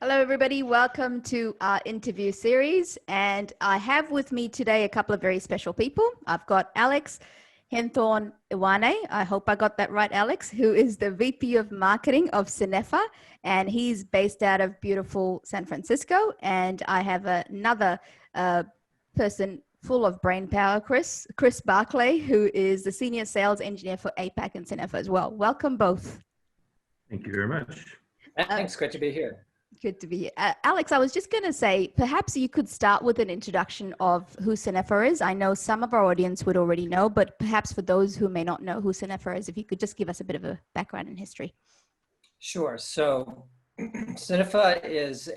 Hello, everybody. Welcome to our interview series. And I have with me today a couple of very special people. I've got Alex Henthorn Iwane. I hope I got that right, Alex, who is the VP of Marketing of Cenefa. And he's based out of beautiful San Francisco. And I have another person full of brain power, Chris Barclay, who is the Senior Sales Engineer for APAC and Cenefa as well. Welcome both. Thank you very much. Thanks, great to be here. Good to be here. Alex, I was just going to say, perhaps you could start with an introduction of who Cenefa is. I know some of our audience would already know, but perhaps for those who may not know who Cenefa is, if you could just give us a bit of a background in history. Sure. So Cenefa is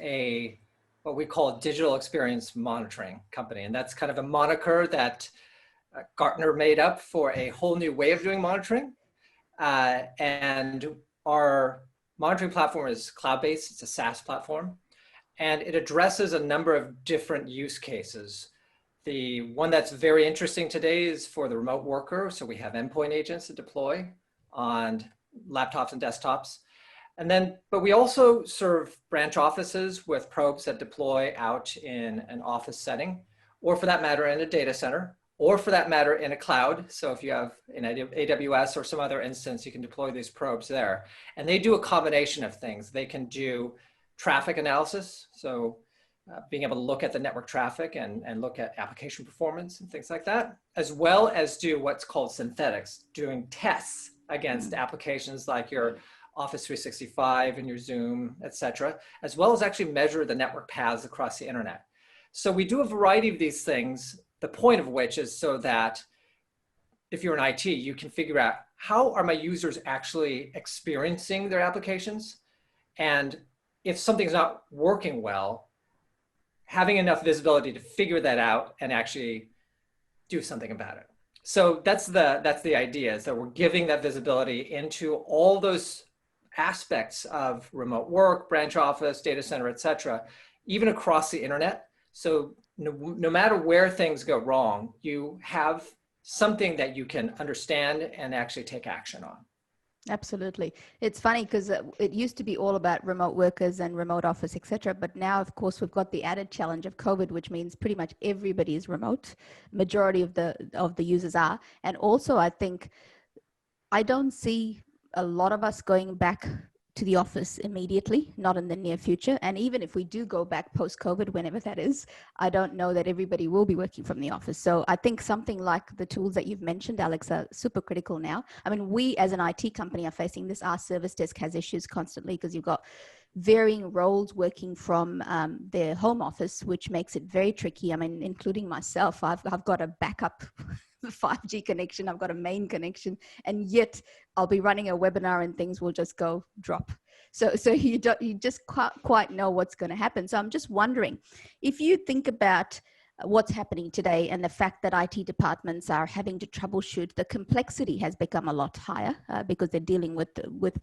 what we call a digital experience monitoring company. And that's kind of a moniker that Gartner made up for a whole new way of doing monitoring. And our monitoring platform is cloud-based. It's a SaaS platform, and it addresses a number of different use cases. The one that's very interesting today is for the remote worker. So we have endpoint agents to deploy on laptops and desktops. But we also serve branch offices with probes that deploy out in an office setting, or for that matter, in a data center, or for that matter, in a cloud. So if you have an AWS or some other instance, you can deploy these probes there. And they do a combination of things. They can do traffic analysis. So being able to look at the network traffic and look at application performance and things like that, as well as do what's called synthetics, doing tests against applications like your Office 365 and your Zoom, et cetera, as well as actually measure the network paths across the internet. So we do a variety of these things. The point of which is so that if you're in IT, you can figure out how are my users actually experiencing their applications? And if something's not working well, having enough visibility to figure that out and actually do something about it. So that's the idea, is that we're giving that visibility into all those aspects of remote work, branch office, data center, et cetera, even across the internet. So no matter where things go wrong, you have something that you can understand and actually take action on. Absolutely. It's funny because it used to be all about remote workers and remote office, etc. But now, of course, we've got the added challenge of COVID, which means pretty much everybody is remote. Majority of the users are. And also, I think I don't see a lot of us going back to the office immediately, not in the near future. And even if we do go back post-COVID, whenever that is, I don't know that everybody will be working from the office. So I think something like the tools that you've mentioned, Alex, are super critical now. I mean, we as an IT company are facing this. Our service desk has issues constantly because you've got varying roles working from their home office, which makes it very tricky. I mean, including myself, I've got a backup 5G connection, I've got a main connection, and yet I'll be running a webinar and things will just go drop. So you just quite know what's going to happen. So I'm just wondering, if you think about what's happening today and the fact that IT departments are having to troubleshoot, the complexity has become a lot higher because they're dealing with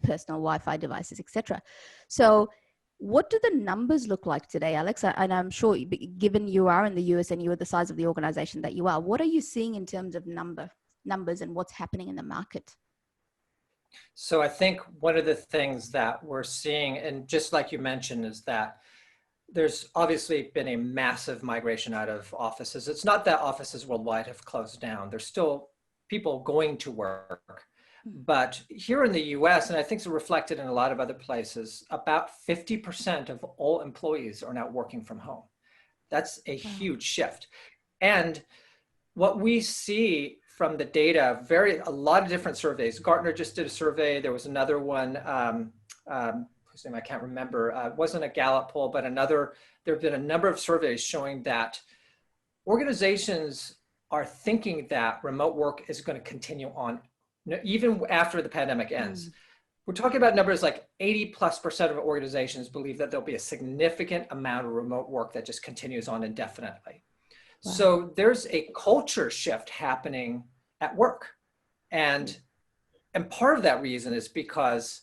personal Wi-Fi devices, etc. So what do the numbers look like today, Alex? And I'm sure, given you are in the US and you are the size of the organization that you are, what are you seeing in terms of numbers and what's happening in the market? So I think one of the things that we're seeing, and just like you mentioned, is that there's obviously been a massive migration out of offices. It's not that offices worldwide have closed down. There's still people going to work. But here in the US, and I think it's reflected in a lot of other places, about 50% of all employees are now working from home. That's a huge shift. And what we see from the data, a lot of different surveys. Gartner just did a survey. There was another one, whose name I can't remember. It wasn't a Gallup poll, but there have been a number of surveys showing that organizations are thinking that remote work is going to continue on even after the pandemic ends. We're talking about numbers like 80+% of organizations believe that there'll be a significant amount of remote work that just continues on indefinitely. Wow. So there's a culture shift happening at work. And part of that reason is because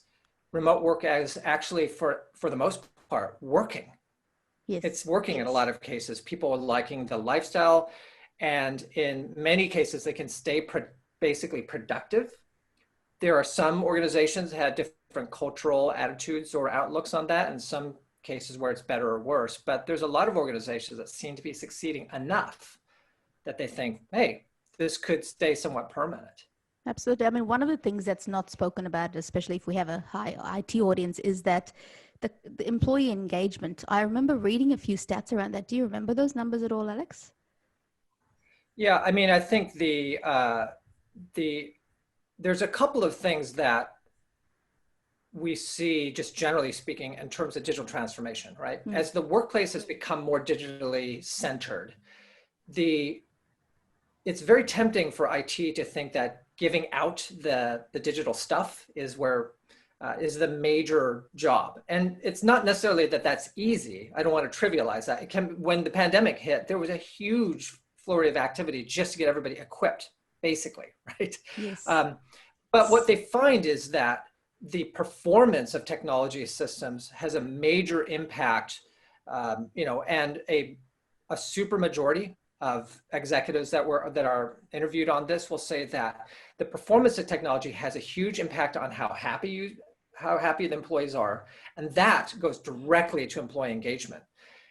remote work is actually, for the most part, working. Yes. It's working in a lot of cases. People are liking the lifestyle. And in many cases, they can stay basically productive. There are some organizations that had different cultural attitudes or outlooks on that, and some cases where it's better or worse, but there's a lot of organizations that seem to be succeeding enough that they think, hey, this could stay somewhat permanent. Absolutely. I mean, one of the things that's not spoken about, especially if we have a high IT audience, is that the employee engagement. I remember reading a few stats around that. Do you remember those numbers at all, Alex? Yeah, I mean, I think there's a couple of things that we see, just generally speaking, in terms of digital transformation, right? As the workplace has become more digitally centered, it's very tempting for IT to think that giving out the digital stuff is is the major job. And it's not necessarily that that's easy. I don't want to trivialize that. When the pandemic hit, there was a huge flurry of activity just to get everybody equipped, basically, right? Yes. But what they find is that the performance of technology systems has a major impact, and a super majority of executives that are interviewed on this will say that the performance of technology has a huge impact on how happy the employees are, and that goes directly to employee engagement.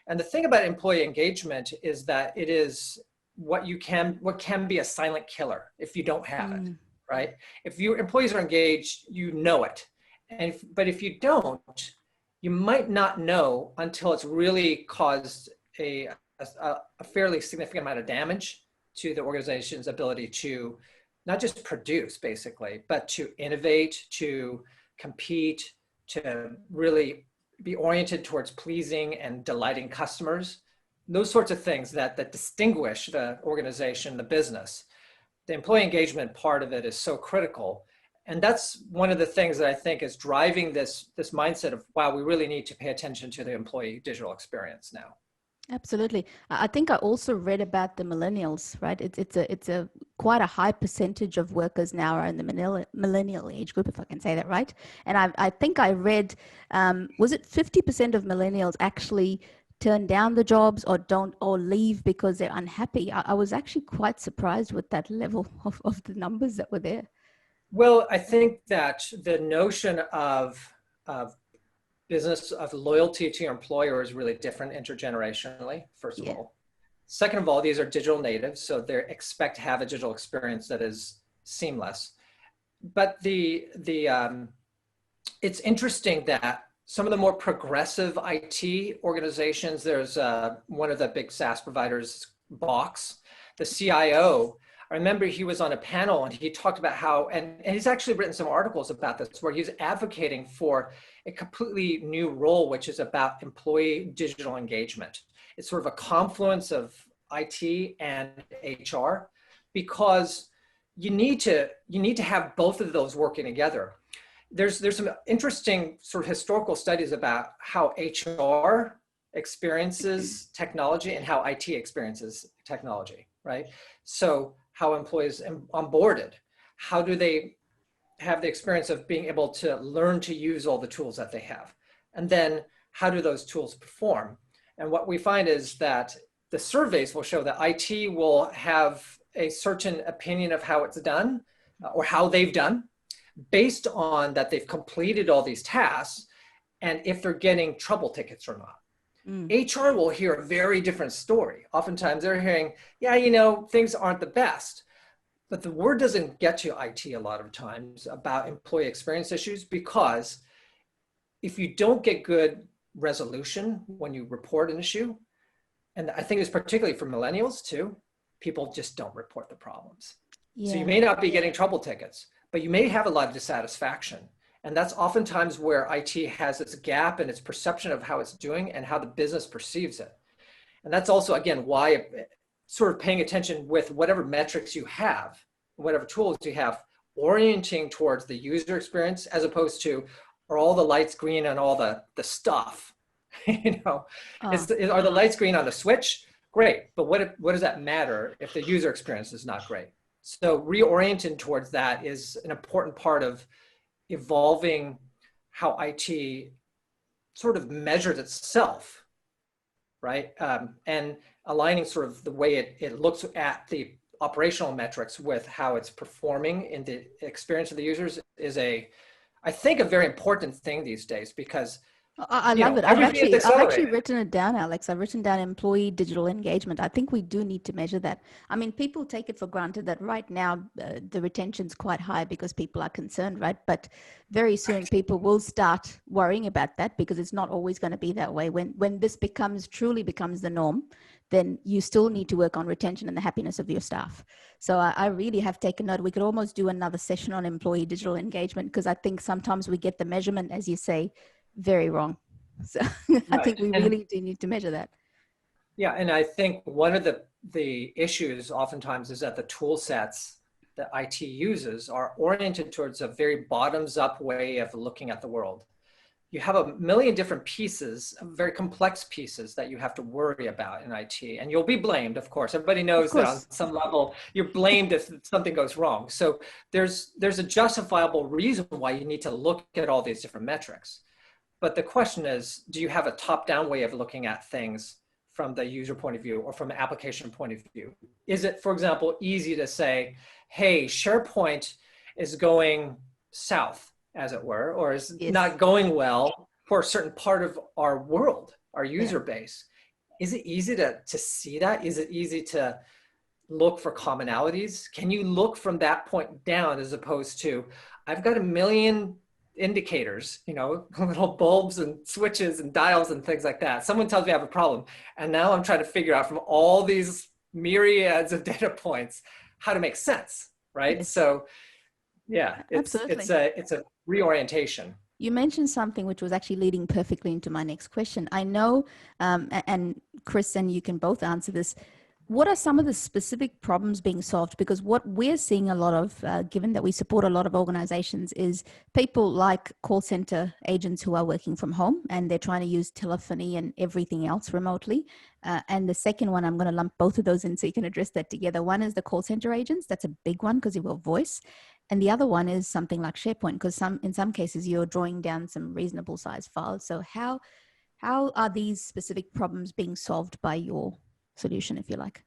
And the thing about employee engagement is that it is what can be a silent killer if you don't have it, right? If your employees are engaged, you know it. But if you don't, you might not know until it's really caused a fairly significant amount of damage to the organization's ability to not just produce, basically, but to innovate, to compete, to really be oriented towards pleasing and delighting customers. Those sorts of things that distinguish the organization, the business. The employee engagement part of it is so critical. And that's one of the things that I think is driving this mindset of, wow, we really need to pay attention to the employee digital experience now. Absolutely. I think I also read about the millennials, right? It's a quite a high percentage of workers now are in the millennial age group, if I can say that right. And I think I read, was it 50% of millennials actually turn down the jobs or leave because they're unhappy? I was actually quite surprised with that level of the numbers that were there. Well, I think that the notion of business, of loyalty to your employer, is really different intergenerationally, first of all. Second of all, these are digital natives, so they expect to have a digital experience that is seamless. But it's interesting that some of the more progressive IT organizations, there's one of the big SaaS providers, Box, the CIO, I remember he was on a panel and he talked about how, and he's actually written some articles about this, where he's advocating for a completely new role, which is about employee digital engagement. It's sort of a confluence of IT and HR, because you need to have both of those working together. There's some interesting sort of historical studies about how HR experiences technology and how IT experiences technology, right? So how employees onboarded, how do they have the experience of being able to learn to use all the tools that they have? And then how do those tools perform? And what we find is that the surveys will show that IT will have a certain opinion of how it's done, or how they've done, based on that they've completed all these tasks and if they're getting trouble tickets or not. HR will hear a very different story. Oftentimes they're hearing, yeah, things aren't the best. But the word doesn't get to IT a lot of times about employee experience issues, because if you don't get good resolution when you report an issue, and I think it's particularly for millennials too, people just don't report the problems. So you may not be getting trouble tickets, but you may have a lot of dissatisfaction. And that's oftentimes where IT has its gap in its perception of how it's doing and how the business perceives it. And that's also, again, why sort of paying attention with whatever metrics you have, whatever tools you have, orienting towards the user experience, as opposed to, are all the lights green on all the stuff? Are the lights green on the switch? Great, but what does that matter if the user experience is not great? So reorienting towards that is an important part of evolving how IT sort of measures itself, right? And aligning sort of the way it looks at the operational metrics with how it's performing in the experience of the users is I think a very important thing these days, because I You love know, it. everything is I've actually accelerated. written it down, Alex. I've written down employee digital engagement. I think we do need to measure that. I mean, people take it for granted that right now the retention's quite high because people are concerned, right? But very soon people will start worrying about that because it's not always going to be that way. When this truly becomes the norm, then you still need to work on retention and the happiness of your staff. So I really have taken note. We could almost do another session on employee digital engagement because I think sometimes we get the measurement, as you say, very wrong. So I Right. think we And really do need to measure that. yeah, and I think one of the issues oftentimes is that the tool sets that IT uses are oriented towards a very bottoms up way of looking at the world. You have a million different pieces, very complex pieces that you have to worry about in IT, and you'll be blamed, of course. Everybody Of knows that on course. some level you're blamed if something goes wrong. So there's a justifiable reason why you need to look at all these different metrics. But the question is, do you have a top-down way of looking at things from the user point of view or from an application point of view? Is it, for example, easy to say, hey, SharePoint is going south, as it were, or is Yes. not going well for a certain part of our world, our Yeah. user base? Is it easy to see that? Is it easy to look for commonalities? Can you look from that point down as opposed to, I've got a million indicators, you know, little bulbs and switches and dials and things like that. Someone tells me I have a problem, and now I'm trying to figure out from all these myriads of data points how to make sense, right? Yes. So yeah, Absolutely. it's a reorientation. You mentioned something which was actually leading perfectly into my next question. I know, and Chris and you can both answer this. What are some of the specific problems being solved? Because what we're seeing a lot of, given that we support a lot of organizations, is people like call center agents who are working from home and they're trying to use telephony and everything else remotely. And the second one, I'm going to lump both of those in so you can address that together. One is the call center agents. That's a big one because you will voice. And the other one is something like SharePoint, because in some cases you're drawing down some reasonable size files. So how are these specific problems being solved by your solution, if you like?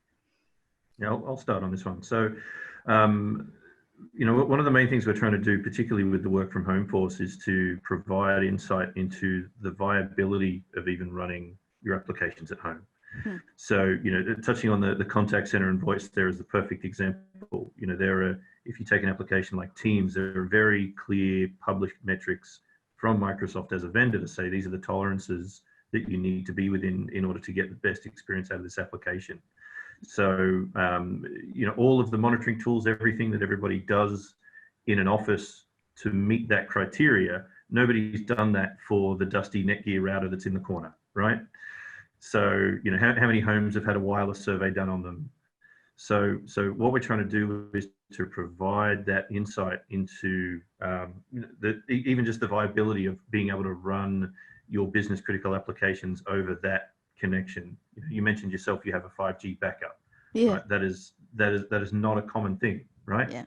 Yeah, I'll start on this one. So, you know, one of the main things we're trying to do, particularly with the work from home force, is to provide insight into the viability of even running your applications at home. So, you know, touching on the contact center and voice there is the perfect example. You know, if you take an application like Teams, there are very clear published metrics from Microsoft as a vendor to say these are the tolerances that you need to be within in order to get the best experience out of this application. So, you know, all of the monitoring tools, everything that everybody does in an office to meet that criteria, nobody's done that for the dusty Netgear router that's in the corner, right? So, you know, how many homes have had a wireless survey done on them? So what we're trying to do is to provide that insight into you know, even just the viability of being able to run your business critical applications over that connection. You mentioned yourself, you have a 5G backup. Yeah. Right? That is not a common thing, right? Yeah.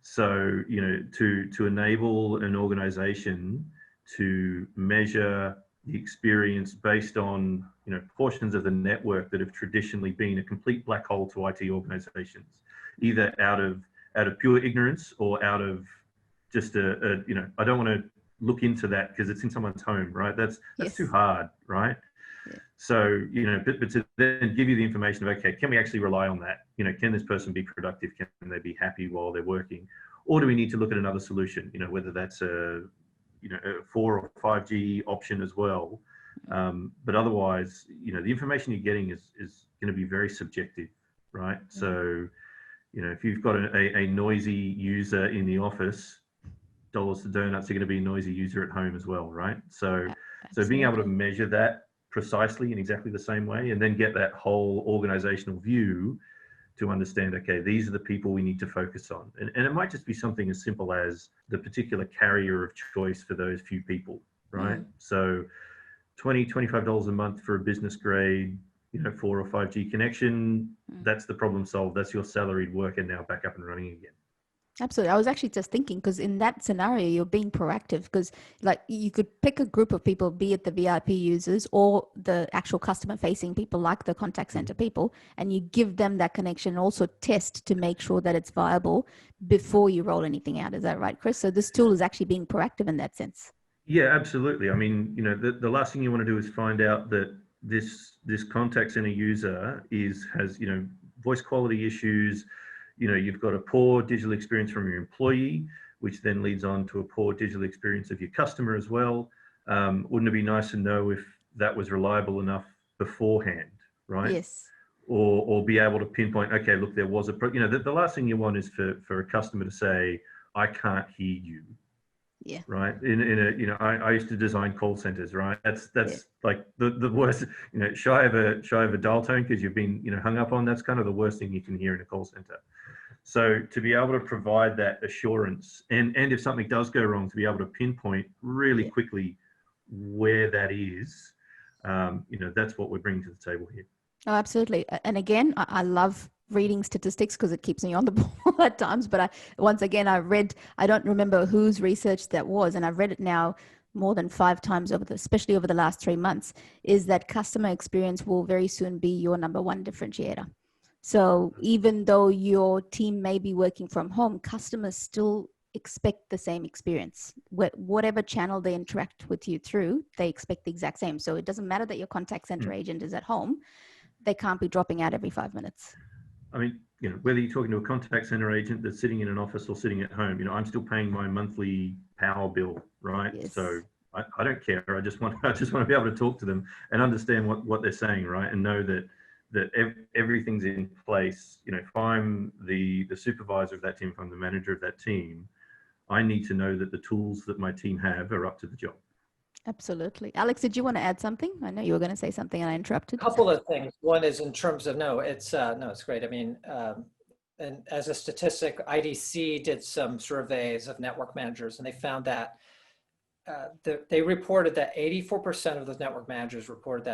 So, you know, to enable an organization to measure the experience based on, you know, portions of the network that have traditionally been a complete black hole to IT organizations, either out of pure ignorance or out of just you know, I don't want to look into that because it's in someone's home, right? That's too Yes. hard, right? Yeah. So, you know, but to then give you the information of, okay, can we actually rely on that? You know, can this person be productive? Can they be happy while they're working? Or do we need to look at another solution? You know, whether that's a 4 or 5G option as well. But otherwise, you know, the information you're getting is going to be very subjective, right? So, you know, if you've got a noisy user in the office, dollars to donuts are going to be a noisy user at home as well, right? So being able to Absolutely. measure that precisely in exactly the same way, and then get that whole organizational view to understand, okay, these are the people we need to focus on. And it might just be something as simple as the particular carrier of choice for those few people, right? So $20, $25 a month for a business grade, you know, 4 or 5G connection, that's the problem solved. That's your salaried worker now back up and running again. Absolutely. I was actually just thinking, because in that scenario, you're being proactive, because like you could pick a group of people, be it the VIP users or the actual customer facing people like the contact center people, and you give them that connection, also test to make sure that it's viable before you roll anything out. Is that right, Chris? So this tool is actually being proactive in that sense. Yeah, absolutely. I mean, you know, the last thing you want to do is find out that this contact center user has, you know, voice quality issues. You know, you've got a poor digital experience from your employee, which then leads on to a poor digital experience of your customer as well. Wouldn't it be nice to know if that was reliable enough beforehand, right? Yes. Or be able to pinpoint, okay, look, there was you know, the last thing you want is for a customer to say, I can't hear you, Yeah. right? In a, you know, I used to design call centers, right? That's Yeah. like the worst, you know, shy of a dial tone because you've been, you know, hung up on. That's kind of the worst thing you can hear in a call center. So to be able to provide that assurance, and if something does go wrong, to be able to pinpoint really Yeah. quickly where that is, you know, that's what we're bringing to the table here. Oh, absolutely. And again, I love reading statistics because it keeps me on the ball at times. But once again, I don't remember whose research that was, and I've read it now more than 5 times especially over the last 3 months, is that customer experience will very soon be your number one differentiator. So even though your team may be working from home, customers still expect the same experience. Whatever channel they interact with you through, they expect the exact same. So it doesn't matter that your contact center agent is at home. They can't be dropping out every 5 minutes. I mean, you know, whether you're talking to a contact center agent that's sitting in an office or sitting at home, you know, I'm still paying my monthly power bill, right? So Yes. I don't care. I just want to be able to talk to them and understand what they're saying, right? And know that everything's in place. You know, if I'm the supervisor of that team, if I'm the manager of that team, I need to know that the tools that my team have are up to the job. Absolutely. Alex, did you want to add something? I know you were going to say something and I interrupted. Couple of things. One is in terms of, no, it's great. I mean, and as a statistic, IDC did some surveys of network managers, and they found that they reported that 84% of those network managers reported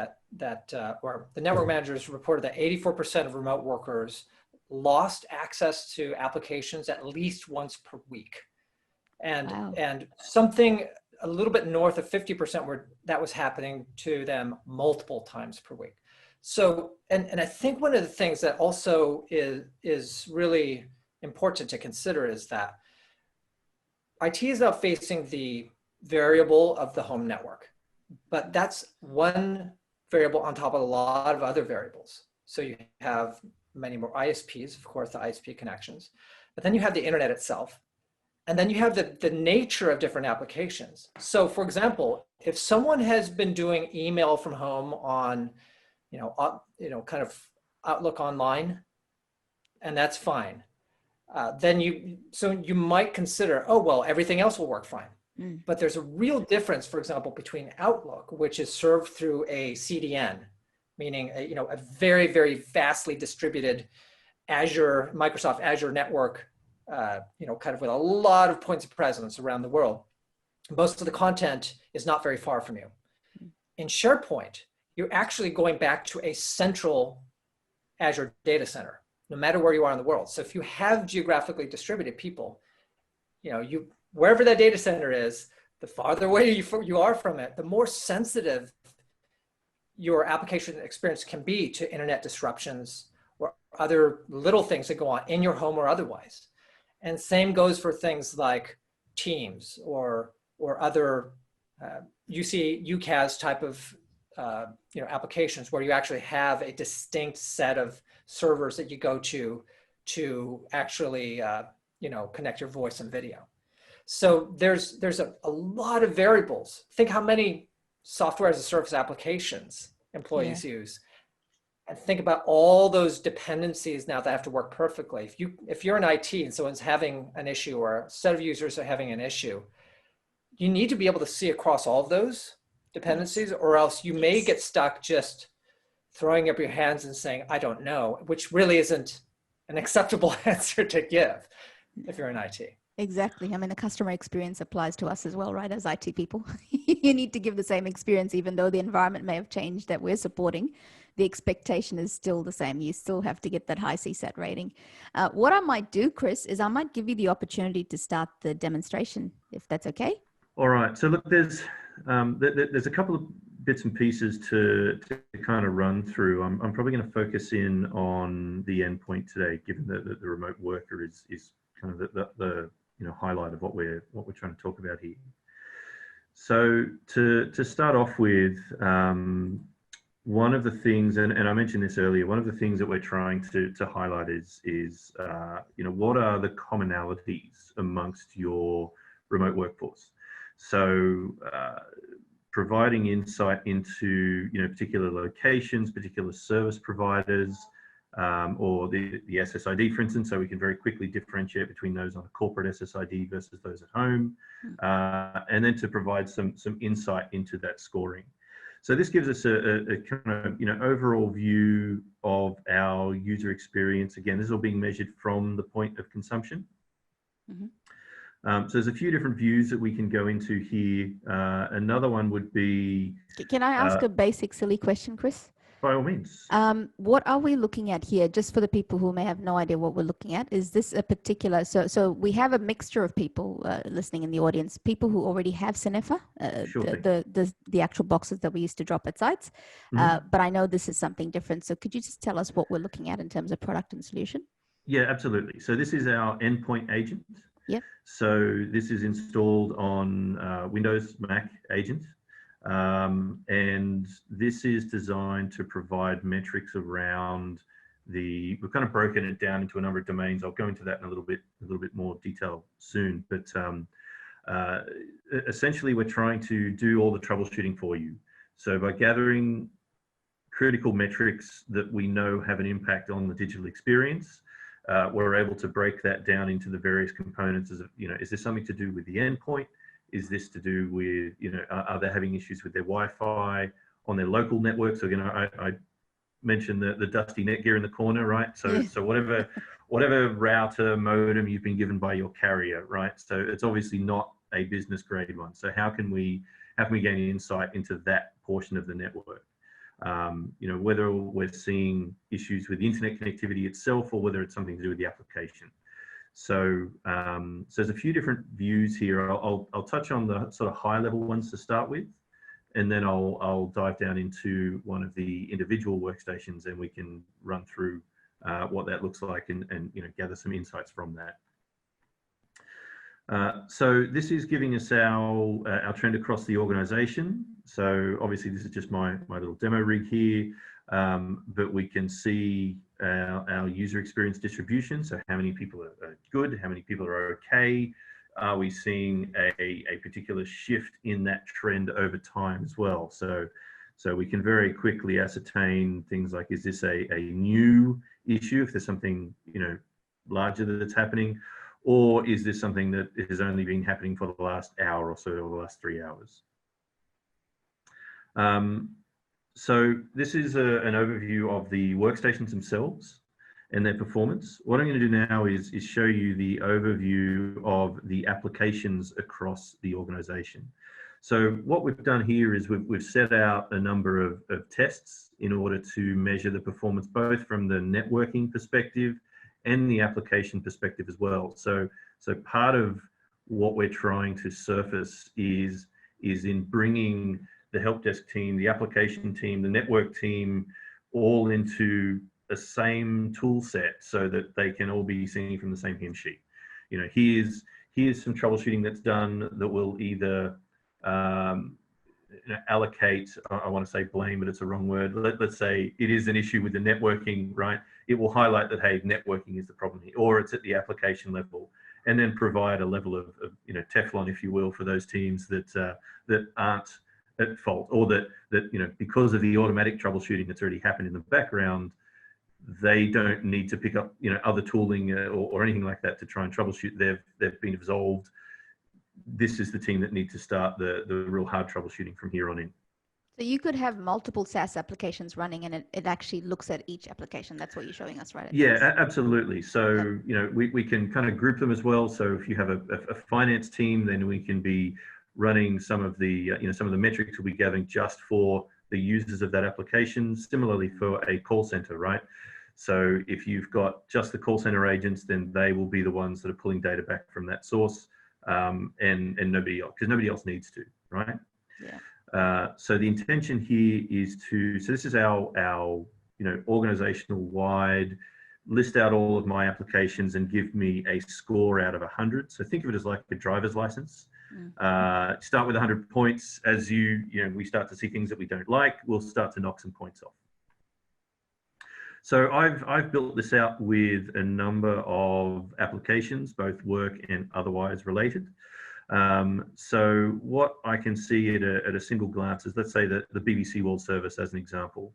or the network managers reported that 84% of remote workers lost access to applications at least once per week. Wow. And something a little bit north of 50% where that was happening to them multiple times per week. So, and I think one of the things that also is really important to consider is that IT is now facing the variable of the home network, but that's one variable on top of a lot of other variables. So you have many more ISPs, of course, the ISP connections, but then you have the internet itself. And then you have the nature of different applications. So for example, if someone has been doing email from home on, kind of Outlook Online, and that's fine, then you might consider, oh, well, everything else will work fine. But there's a real difference, for example, between Outlook, which is served through a CDN, meaning a very, very vastly distributed Microsoft Azure network, kind of with a lot of points of presence around the world. Most of the content is not very far from you. In SharePoint, you're actually going back to a central Azure data center, no matter where you are in the world. So if you have geographically distributed people, wherever that data center is, the farther away you are from it, the more sensitive your application experience can be to internet disruptions or other little things that go on in your home or otherwise. And same goes for things like Teams or other UCaaS type of applications where you actually have a distinct set of servers that you go to actually connect your voice and video. So there's a lot of variables. Think how many software as a service applications employees use. And think about all those dependencies now that have to work perfectly. If you're in IT and someone's having an issue or a set of users are having an issue, you need to be able to see across all of those dependencies, or else you may get stuck just throwing up your hands and saying, I don't know, which really isn't an acceptable answer to give if you're in IT. Exactly. I mean, the customer experience applies to us as well, right? As IT people, you need to give the same experience, even though the environment may have changed that we're supporting. The expectation is still the same. You still have to get that high CSAT rating. What I might do, Chris, is I might give you the opportunity to start the demonstration, if that's okay. All right. So look, there's a couple of bits and pieces to kind of run through. I'm probably going to focus in on the endpoint today, given that the remote worker is kind of the highlight of what we're trying to talk about here. So to start off with, one of the things, and I mentioned this earlier, one of the things that we're trying to highlight is what are the commonalities amongst your remote workforce? So providing insight into particular locations, particular service providers, or the SSID, for instance, so we can very quickly differentiate between those on a corporate SSID versus those at home, and then to provide some insight into that scoring. So this gives us a kind of overall view of our user experience. Again, this is all being measured from the point of consumption. So there's a few different views that we can go into here. Another one would be... Can I ask a basic silly question, Chris? By all means. What are we looking at here? Just for the people who may have no idea what we're looking at, is this a particular, so we have a mixture of people listening in the audience, people who already have Cenefa, the actual boxes that we used to drop at sites, but I know this is something different. So could you just tell us what we're looking at in terms of product and solution? Yeah, absolutely. So this is our endpoint agent. Yep. So this is installed on Windows, Mac agent. And this is designed to provide metrics around we've kind of broken it down into a number of domains. I'll go into that in a little bit more detail soon, but essentially we're trying to do all the troubleshooting for you. So by gathering critical metrics that we know have an impact on the digital experience, we're able to break that down into the various components. Is this something to do with the endpoint? Is this to do with, are they having issues with their Wi-Fi on their local network? So, I mentioned the dusty Netgear in the corner, right? So, so whatever router modem you've been given by your carrier, right? So it's obviously not a business grade one. So how can we gain insight into that portion of the network? Whether we're seeing issues with the internet connectivity itself or whether it's something to do with the application. So, so there's a few different views here. I'll touch on the sort of high level ones to start with, and then I'll dive down into one of the individual workstations and we can run through what that looks like and gather some insights from that. So this is giving us our trend across the organization. So obviously this is just my little demo rig here, but we can see our user experience distribution. So how many people are good, how many people are okay? Are we seeing a particular shift in that trend over time as well? So we can very quickly ascertain things like, is this a new issue, if there's something larger that's happening, or is this something that has only been happening for the last hour or so, or the last 3 hours? So this is an overview of the workstations themselves and their performance. What I'm going to do now is show you the overview of the applications across the organization. So what we've done here is we've set out a number of tests in order to measure the performance, both from the networking perspective and the application perspective as well. So part of what we're trying to surface is in bringing the help desk team, the application team, the network team, all into the same tool set so that they can all be singing from the same hymn sheet. Here's some troubleshooting that's done that will either allocate, I want to say blame, but it's a wrong word. Let's say it is an issue with the networking, right? It will highlight that, hey, networking is the problem here, or it's at the application level, and then provide a level of Teflon, if you will, for those teams that aren't at fault, or that because of the automatic troubleshooting that's already happened in the background, they don't need to pick up other tooling or anything like that to try and troubleshoot. They've been absolved. This is the team that needs to start the real hard troubleshooting from here on in. So you could have multiple SaaS applications running, and it actually looks at each application. That's what you're showing us, right? Yeah, absolutely. So we can kind of group them as well. So if you have a finance team, then we can be running some of the metrics we'll be gathering just for the users of that application. Similarly for a call center, right? So if you've got just the call center agents, then they will be the ones that are pulling data back from that source, and nobody else, because nobody else needs to, right? Yeah. So the intention here is so this is our organizational wide, list out all of my applications and give me a score out of 100. So think of it as like a driver's license. Start with 100 points. As we start to see things that we don't like, we'll start to knock some points off. So I've built this out with a number of applications, both work and otherwise related. So what I can see at a single glance is, let's say that the BBC World Service as an example.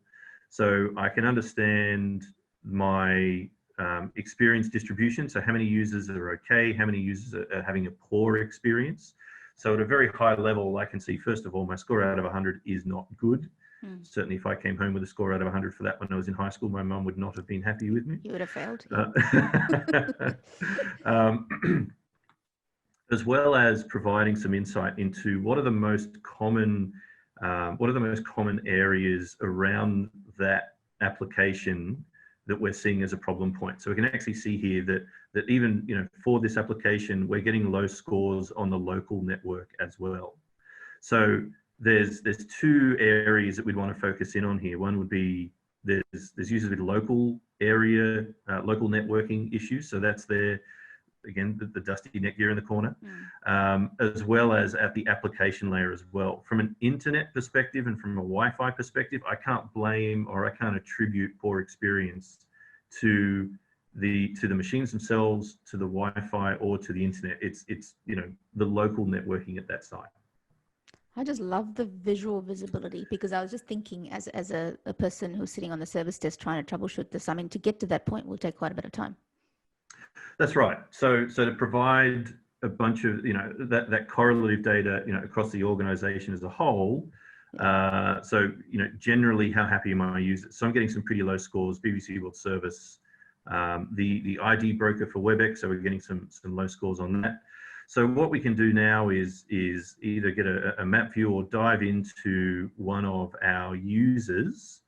So I can understand my experience distribution. So how many users are okay, how many users are having a poor experience. So at a very high level, I can see, first of all, my score out of 100 is not good. Certainly if I came home with a score out of 100 for that when I was in high school, my mum would not have been happy with me. You would have failed. As well as providing some insight into what are the most common areas around that application that we're seeing as a problem point. So we can actually see here that even for this application, we're getting low scores on the local network as well. So there's two areas that we'd want to focus in on here. One would be there's users with local networking issues. So that's the dusty netgear in the corner, as well as at the application layer as well. From an internet perspective and from a Wi-Fi perspective, I can't blame or I can't attribute poor experience to the machines themselves, to the Wi-Fi, or to the internet. It's the local networking at that site. I just love the visual visibility, because I was just thinking as a person who's sitting on the service desk trying to troubleshoot this, I mean, to get to that point will take quite a bit of time. That's right. So to provide a bunch of, that correlative data, across the organization as a whole. Generally how happy am I users? So I'm getting some pretty low scores, BBC World Service, the ID broker for WebEx. So we're getting some low scores on that. So what we can do now is either get a map view or dive into one of our users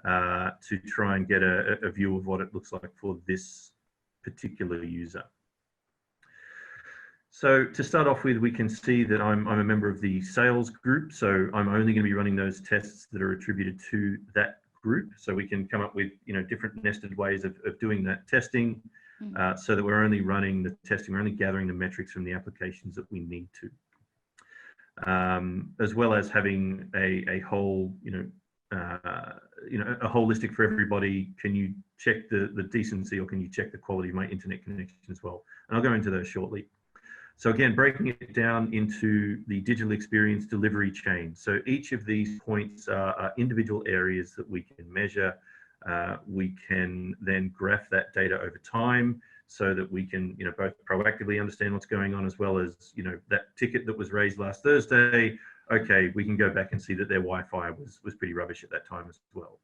to try and get a view of what it looks like for this particular user. So to start off with, we can see that I'm a member of the sales group. So I'm only going to be running those tests that are attributed to that group. So we can come up with different nested ways of doing that testing. So that we're only running the testing, we're only gathering the metrics from the applications that we need to, as well as having a whole, a holistic for everybody. Can you check the decency, or can you check the quality of my internet connection as well? And I'll go into those shortly. So again, breaking it down into the digital experience delivery chain. So each of these points are individual areas that we can measure. We can then graph that data over time so that we can, both proactively understand what's going on, as well as, that ticket that was raised last Thursday. Okay, we can go back and see that their Wi-Fi was pretty rubbish at that time as well.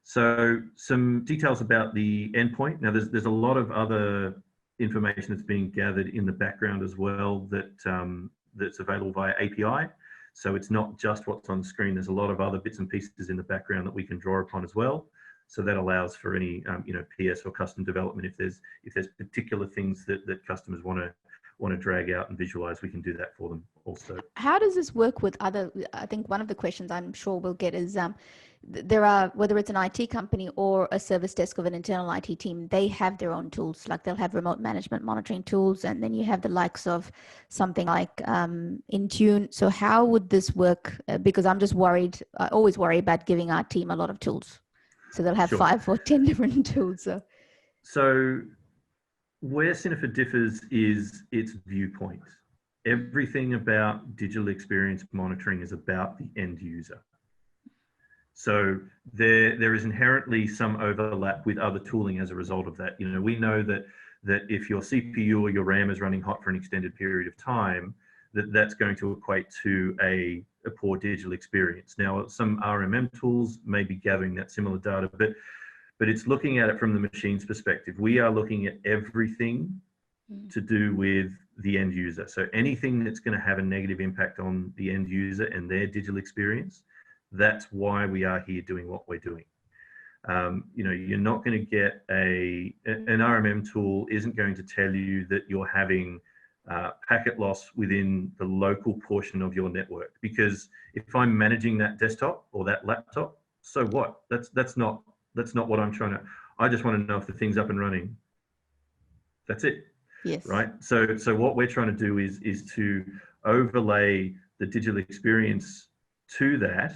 So some details about the endpoint. Now there's a lot of other information that's being gathered in the background as well that's available via API. So it's not just what's on the screen. There's a lot of other bits and pieces in the background that we can draw upon as well. So that allows for any PS or custom development. If there's particular things that customers want to drag out and visualize, we can do that for them also. How does this work with other? I think one of the questions I'm sure we'll get is there are, whether it's an IT company or a service desk of an internal IT team, they have their own tools. Like they'll have remote management monitoring tools, and then you have the likes of something like Intune. So how would this work? Because I'm just worried. I always worry about giving our team a lot of tools. So they'll have 5 or 10 different tools. So where Cinifer differs is its viewpoint. Everything about digital experience monitoring is about the end user. So there is inherently some overlap with other tooling as a result of that. We know that if your CPU or your RAM is running hot for an extended period of time, that's going to equate to a poor digital experience. Now, some RMM tools may be gathering that similar data, but it's looking at it from the machine's perspective. We are looking at everything to do with the end user. So anything that's going to have a negative impact on the end user and their digital experience, that's why we are here doing what we're doing. You're not going to get an RMM tool isn't going to tell you that you're having packet loss within the local portion of your network, because if I'm managing that desktop or that laptop, so what? That's not what I'm trying to. I just want to know if the thing's up and running. That's it. Yes. right? So what we're trying to do is to overlay the digital experience to that,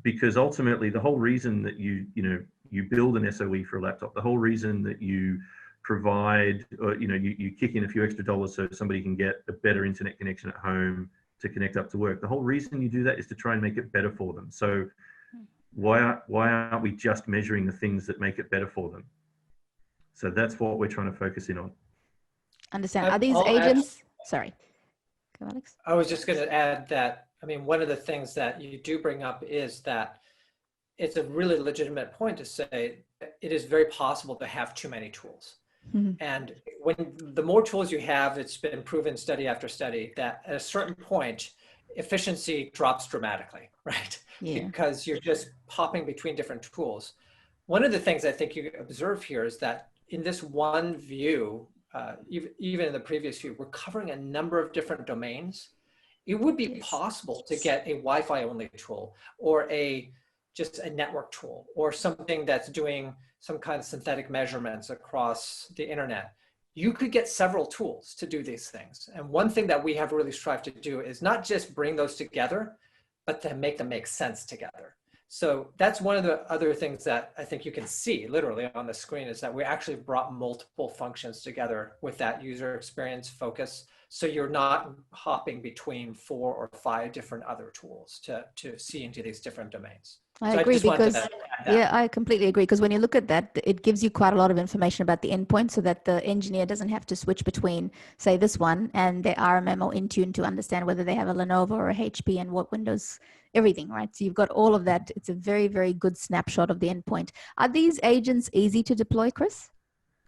because ultimately the whole reason that you build an SOE for a laptop, the whole reason that you provide, or you kick in a few extra dollars so somebody can get a better internet connection at home to connect up to work. The whole reason you do that is to try and make it better for them. So why aren't we just measuring the things that make it better for them? So that's what we're trying to focus in on. Understand. Are these agents? Sorry. Go, Alex. I was just going to add that, I mean, one of the things that you do bring up is that it's a really legitimate point to say it is very possible to have too many tools. And when the more tools you have, it's been proven study after study that at a certain point, efficiency drops dramatically, right? Yeah. Because you're just popping between different tools. One of the things I think you observe here is that in this one view, even in the previous view, we're covering a number of different domains. It would be possible to get a Wi-Fi only tool or just a network tool or something that's doing some kind of synthetic measurements across the internet. You could get several tools to do these things. And one thing that we have really strived to do is not just bring those together, but to make them make sense together. So that's one of the other things that I think you can see literally on the screen is that we actually brought multiple functions together with that user experience focus. So you're not hopping between 4 or 5 different other tools to see into these different domains. I So agree because, yeah, I completely agree. Because when you look at that, it gives you quite a lot of information about the endpoint so that the engineer doesn't have to switch between, say, this one and their RMM or Intune to understand whether they have a Lenovo or a HP and what Windows, everything, right? So you've got all of that. It's a very, very good snapshot of the endpoint. Are these agents easy to deploy, Chris?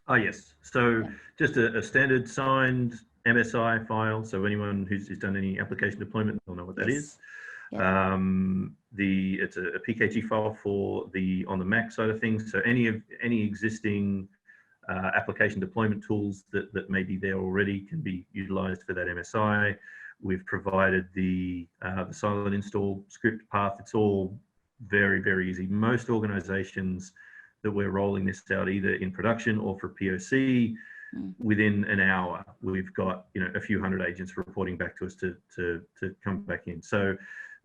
Oh, yes. So just a standard signed MSI file. So anyone who's done any application deployment will know what that is. Yeah. It's a PKG file for on the Mac side of things. So any existing application deployment tools that may be there already can be utilized for that MSI. We've provided the silent install script path. It's all very, very easy. Most organizations that we're rolling this out either in production or for POC, within an hour, we've got a few hundred agents reporting back to us to come back in. So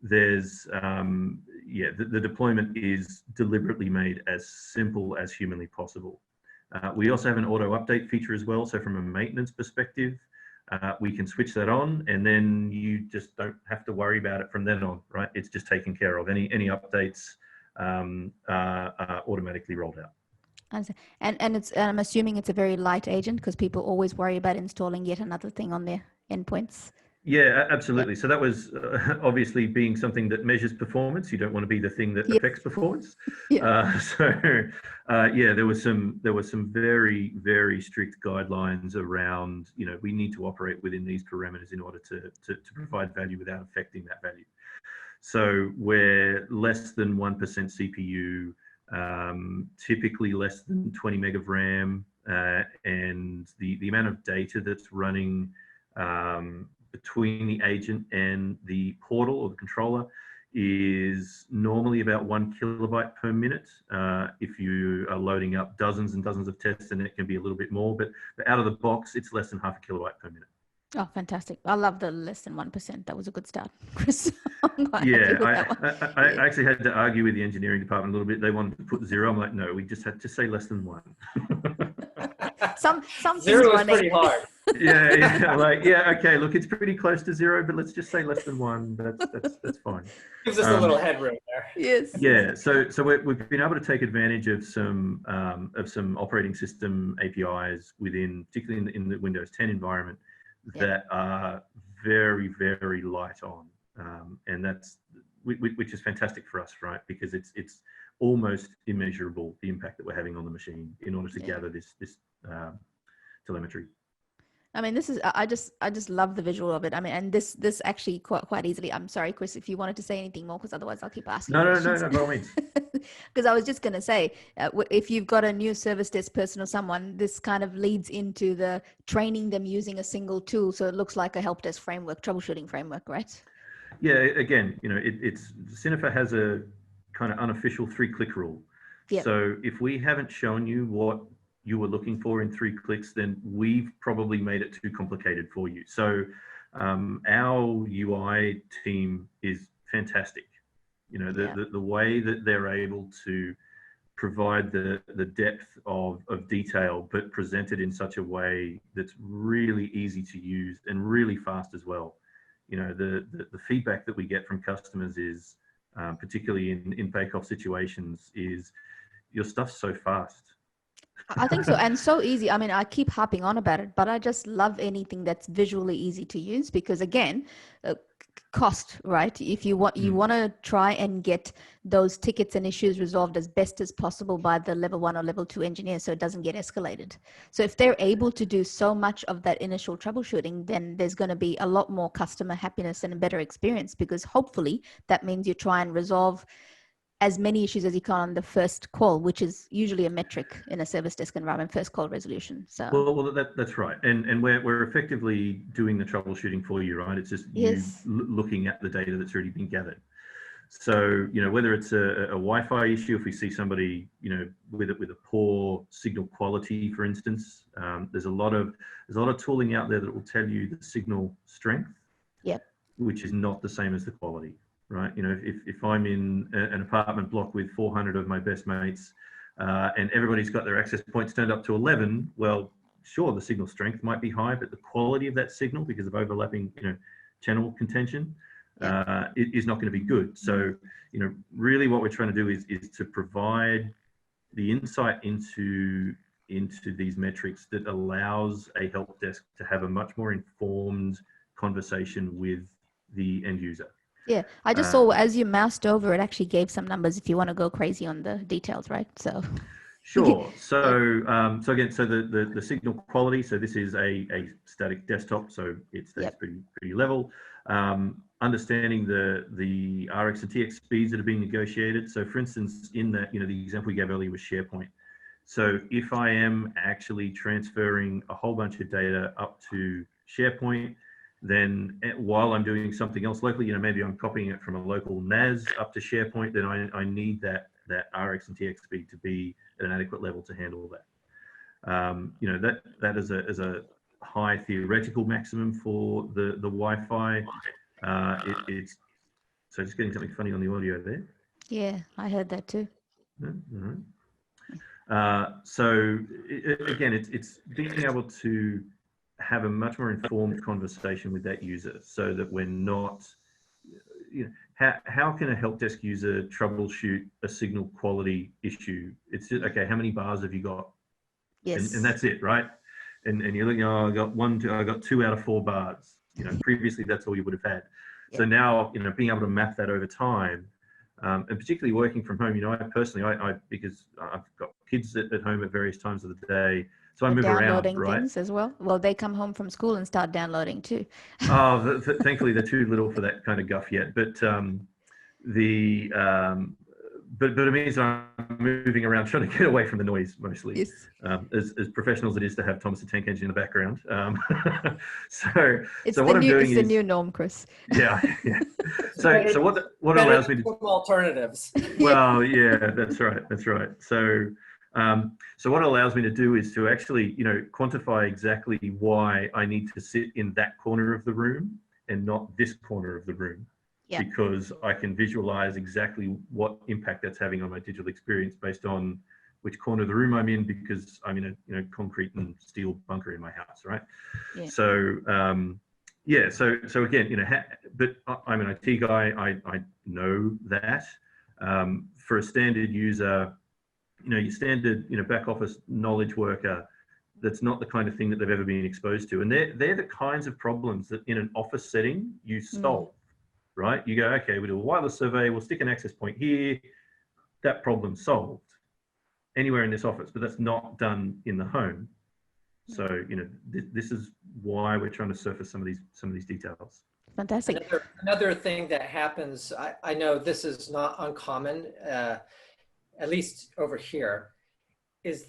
there's the deployment is deliberately made as simple as humanly possible. We also have an auto update feature as well. So from a maintenance perspective, we can switch that on, and then you just don't have to worry about it from then on, right? It's just taken care of. Any updates are automatically rolled out. And I'm assuming it's a very light agent because people always worry about installing yet another thing on their endpoints. Yeah, absolutely. So that was obviously being something that measures performance. You don't want to be the thing that affects performance. There was some very, very strict guidelines around, we need to operate within these parameters in order to provide value without affecting that value. So we're less than 1% CPU, typically less than 20 meg of RAM, and the amount of data that's running between the agent and the portal or the controller is normally about 1 kilobyte per minute. If you are loading up dozens and dozens of tests, then it can be a little bit more, but out of the box, it's less than half a kilobyte per minute. Oh, fantastic. I love the less than 1%. That was a good start, Chris. I actually had to argue with the engineering department a little bit. They wanted to put 0. I'm like, no, we just had to say less than 1. Some 0 is pretty hard. Okay, look, it's pretty close to 0, but let's just say less than 1. That's fine. Gives us a little headroom there. Yes. Yeah. So we've been able to take advantage of some operating system APIs particularly in the Windows 10 environment, that are very, very light on, and which is fantastic for us, right? Because it's almost immeasurable, the impact that we're having on the machine in order to gather this telemetry. I mean, this is, I just love the visual of it. I mean, and this actually quite easily, I'm sorry, Chris, if you wanted to say anything more, because otherwise I'll keep asking. No, by all means. Because I was just going to say, if you've got a new service desk person or someone, this kind of leads into the training them using a single tool. So it looks like a help desk framework, troubleshooting framework, right? Yeah, again, it's Cinefa has a kind of unofficial 3-click rule. Yep. So if we haven't shown you what you were looking for in 3 clicks, then we've probably made it too complicated for you. So our UI team is fantastic. You know, the way that they're able to provide the depth of detail, but present it in such a way that's really easy to use and really fast as well. You know, the feedback that we get from customers is, particularly in bake-off situations, is your stuff's so fast. I think so, and so easy. I mean, I keep harping on about it, but I just love anything that's visually easy to use because, again, cost, right? If you want, you want to try and get those tickets and issues resolved as best as possible by the level 1 or level 2 engineer, so it doesn't get escalated. So if they're able to do so much of that initial troubleshooting, then there's going to be a lot more customer happiness and a better experience, because hopefully that means you try and resolve as many issues as you can on the first call, which is usually a metric in a service desk environment, first call resolution. So well that's right, and we're effectively doing the troubleshooting for you, right? It's just you looking at the data that's already been gathered. So, you know, whether it's a Wi-Fi issue, if we see somebody, you know, with a poor signal quality, for instance, there's a lot of tooling out there that will tell you the signal strength, which is not the same as the quality. Right, you know, if I'm in an apartment block with 400 of my best mates, and everybody's got their access points turned up to 11, well, sure, the signal strength might be high, but the quality of that signal, because of overlapping, you know, channel contention, is not going to be good. So, you know, really, what we're trying to do is to provide the insight into these metrics that allows a help desk to have a much more informed conversation with the end user. Yeah, I just saw as you moused over, it actually gave some numbers if you want to go crazy on the details, right? So sure. So so again, so the signal quality. So this is a static desktop, so it stays pretty level. Understanding the RX and TX speeds that are being negotiated. So for instance, in that, you know, the example we gave earlier was SharePoint. So if I am actually transferring a whole bunch of data up to SharePoint, then while I'm doing something else locally, you know, maybe I'm copying it from a local NAS up to SharePoint, then I need that RX and TX speed to be at an adequate level to handle that. You know, that is a high theoretical maximum for the Wi-Fi. It's so just getting something funny on the audio there. Yeah, I heard that too. So again, it's being able to have a much more informed conversation with that user, so that we're not, you know, how can a help desk user troubleshoot a signal quality issue? It's just, okay, how many bars have you got? Yes. And that's it, right? And you're looking, oh, I got 2 out of 4 bars. You know, previously that's all you would have had. So now, you know, being able to map that over time, and particularly working from home, you know, I personally, because I've got kids at home at various times of the day, so I move around, right? Things as well. Well, they come home from school and start downloading too. Oh, thankfully they're too little for that kind of guff yet. But but it means I'm moving around, trying to get away from the noise mostly. Yes. As professional as it is to have Thomas the Tank Engine in the background. So it's what I'm doing is the new norm, Chris. Yeah. So what allows me to alternatives. Well, yeah, that's right. So so what it allows me to do is to actually, you know, quantify exactly why I need to sit in that corner of the room and not this corner of the room. Yeah. Because I can visualize exactly what impact that's having on my digital experience based on which corner of the room I'm in, because I'm in a, you know, concrete and steel bunker in my house, right? Yeah. So so again, you know, but I'm an IT guy. I know that. For a standard user, you know, your standard, you know, back office knowledge worker, that's not the kind of thing that they've ever been exposed to, and they're the kinds of problems that in an office setting you solve. Right? You go, okay, we do a wireless survey, we'll stick an access point here, that problem solved anywhere in this office, but that's not done in the home. So, you know, this is why we're trying to surface some of these details. Fantastic. Another thing that happens, I know this is not uncommon, at least over here, is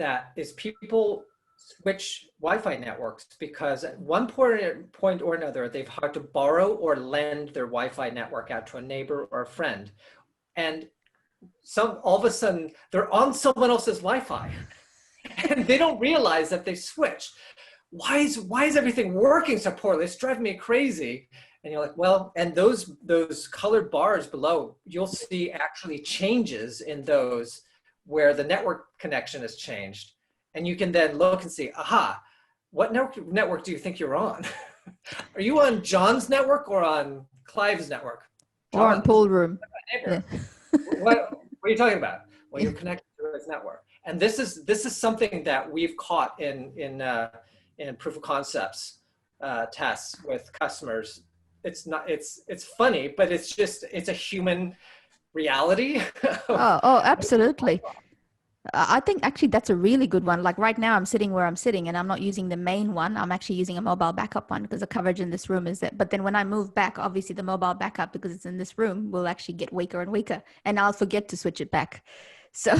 people switch Wi-Fi networks because at one point or another, they've had to borrow or lend their Wi-Fi network out to a neighbor or a friend. And all of a sudden, they're on someone else's Wi-Fi. and they don't realize that they switched. Why is everything working so poorly? It's driving me crazy. And you're like, well, and those colored bars below, you'll see actually changes in those where the network connection has changed. And you can then look and see, aha, what network do you think you're on? Are you on John's network or on Clive's network? Or on pool room. Yeah. What are you talking about? Well, you're connected to his network. And this is something that we've caught in proof of concepts tests with customers. It's funny, but it's a human reality. Oh, absolutely. I think actually that's a really good one. Like right now I'm sitting where I'm sitting and I'm not using the main one. I'm actually using a mobile backup one because the coverage in this room is that. But then when I move back, obviously the mobile backup, because it's in this room, will actually get weaker and weaker and I'll forget to switch it back. So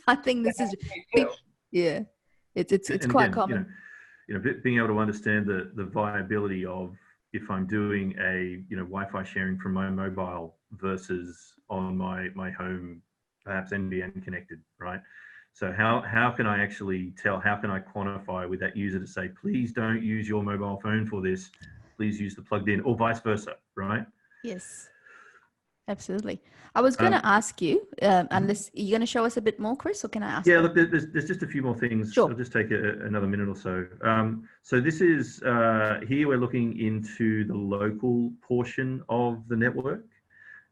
I think this is, yeah, it's quite again, common. Being able to understand the viability of if I'm doing a, Wi-Fi sharing from my mobile versus on my home, perhaps NBN connected, right? So how can I actually tell, how can I quantify with that user to say, please don't use your mobile phone for this, please use the plugged in, or vice versa, right? Yes, absolutely. I was going to ask you, unless you're going to show us a bit more, Chris, or can I ask? Yeah, look, there's just a few more things. Sure. I'll just take another minute or so. So this is, here we're looking into the local portion of the network.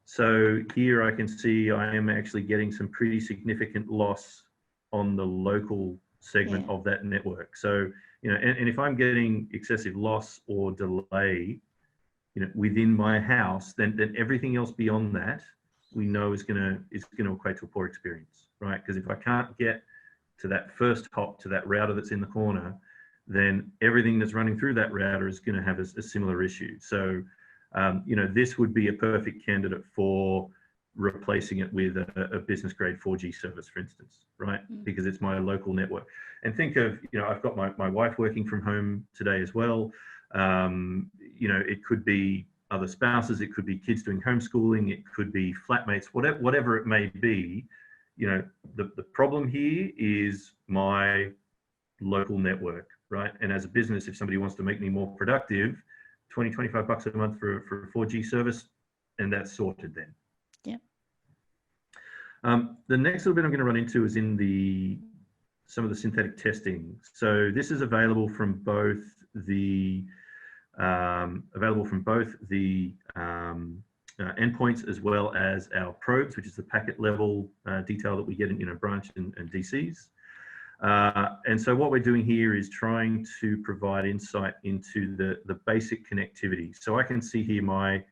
So here I can see I am actually getting some pretty significant loss on the local segment of that network. So, and if I'm getting excessive loss or delay, within my house, then everything else beyond that, we know is going to equate to a poor experience, right? Because if I can't get to that first hop to that router that's in the corner, then everything that's running through that router is going to have a similar issue. So, this would be a perfect candidate for replacing it with a business grade 4G service, for instance, right? Because it's my local network. And think of, I've got my wife working from home today as well. It could be other spouses, it could be kids doing homeschooling, it could be flatmates, whatever it may be. The problem here is my local network, right? And as a business, if somebody wants to make me more productive, 20, 25 bucks a month for a 4G service, and that's sorted then. Yeah. The next little bit I'm going to run into is in some of the synthetic testing. So this is available from both the endpoints as well as our probes, which is the packet level detail that we get in branch and DCs. And so what we're doing here is trying to provide insight into the basic connectivity. So I can see here my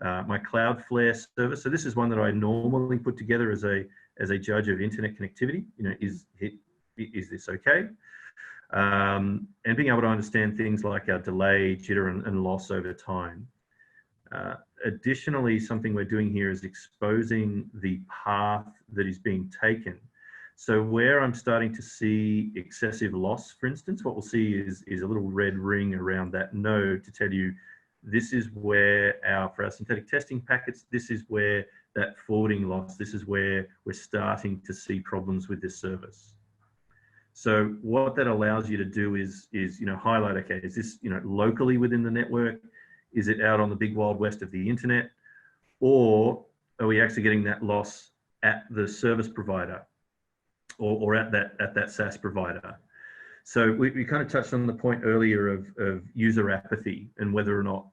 Cloudflare service. So this is one that I normally put together as a judge of internet connectivity. Is this okay? And being able to understand things like our delay, jitter, and loss over time. Additionally, something we're doing here is exposing the path that is being taken. So where I'm starting to see excessive loss, for instance, what we'll see is a little red ring around that node to tell you this is where for our synthetic testing packets, this is where that forwarding loss, this is where we're starting to see problems with this service. So what that allows you to do is highlight, okay, is this locally within the network? Is it out on the big wild west of the internet? Or are we actually getting that loss at the service provider or at that SaaS provider? So we kind of touched on the point earlier of user apathy and whether or not,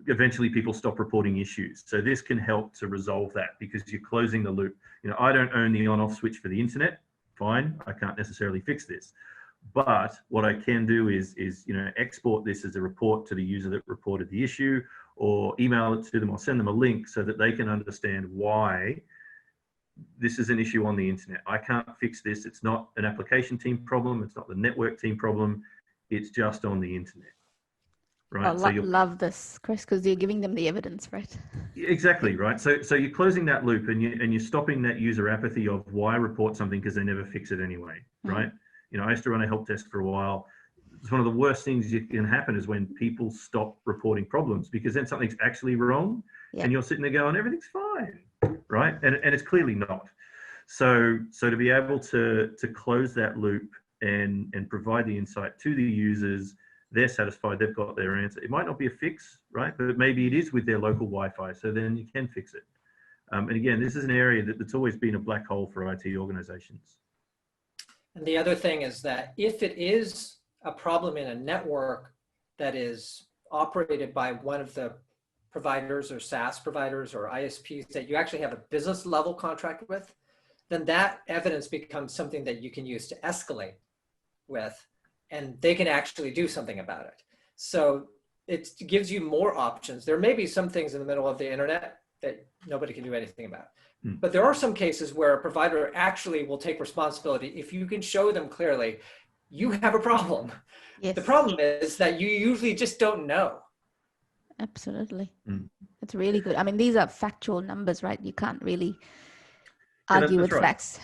eventually people stop reporting issues. So this can help to resolve that because you're closing the loop. I don't own the on-off switch for the internet. Fine, I can't necessarily fix this. But what I can do is export this as a report to the user that reported the issue, or email it to them, or send them a link so that they can understand why this is an issue on the internet. I can't fix this. It's not an application team problem. It's not the network team problem. It's just on the internet. Right. I love this, Chris, because you're giving them the evidence, right? Exactly, right. So you're closing that loop and you're stopping that user apathy of why report something because they never fix it anyway, right? I used to run a help desk for a while. It's one of the worst things that can happen is when people stop reporting problems because then something's actually wrong and you're sitting there going, everything's fine, right? And it's clearly not. So to be able to close that loop and provide the insight to the users, they're satisfied, they've got their answer. It might not be a fix, right? But maybe it is with their local Wi-Fi, so then you can fix it. And again, this is an area that's always been a black hole for IT organizations. And the other thing is that if it is a problem in a network that is operated by one of the providers or SaaS providers or ISPs that you actually have a business level contract with, then that evidence becomes something that you can use to escalate with, and they can actually do something about it. So it gives you more options. There may be some things in the middle of the internet that nobody can do anything about. But there are some cases where a provider actually will take responsibility if you can show them clearly, you have a problem. Yes. The problem is that you usually just don't know. Absolutely. It's really good. I mean, these are factual numbers, right? You can't really argue with facts.